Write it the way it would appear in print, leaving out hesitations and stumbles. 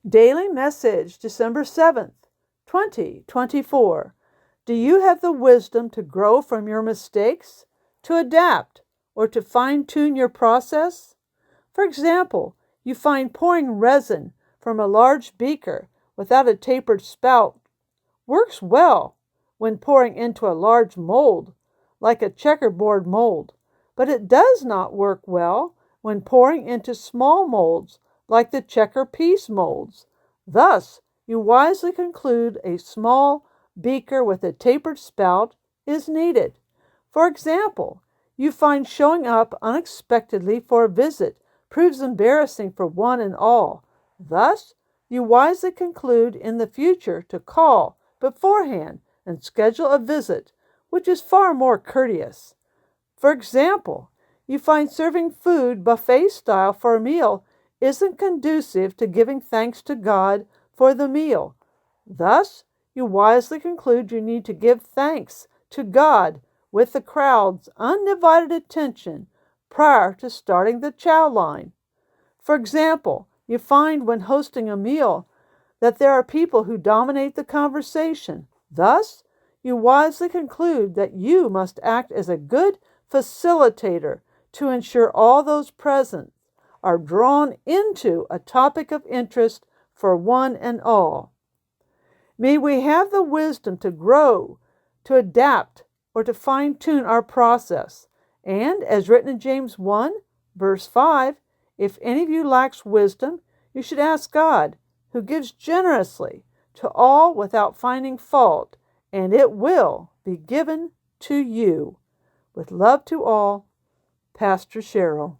Daily Message, December 7th, 2024. Do you have the wisdom to grow from your mistakes, to adapt, or to fine-tune your process? For example, you find pouring resin from a large beaker without a tapered spout works well when pouring into a large mold, like a checkerboard mold, but it does not work well when pouring into small molds, like the checker piece molds. Thus, you wisely conclude a small beaker with a tapered spout is needed. For example, you find showing up unexpectedly for a visit proves embarrassing for one and all. Thus, you wisely conclude in the future to call beforehand and schedule a visit, which is far more courteous. For example, you find serving food buffet style for a meal isn't conducive to giving thanks to God for the meal. Thus, you wisely conclude you need to give thanks to God with the crowd's undivided attention prior to starting the chow line. For example, you find when hosting a meal that there are people who dominate the conversation. Thus, you wisely conclude that you must act as a good facilitator to ensure all those present are drawn into a topic of interest for one and all. May we have the wisdom to grow, to adapt, or to fine-tune our process. And, as written in James 1, verse 5, if any of you lacks wisdom, you should ask God, who gives generously to all without finding fault, and it will be given to you. With love to all, Pastor Cheryl.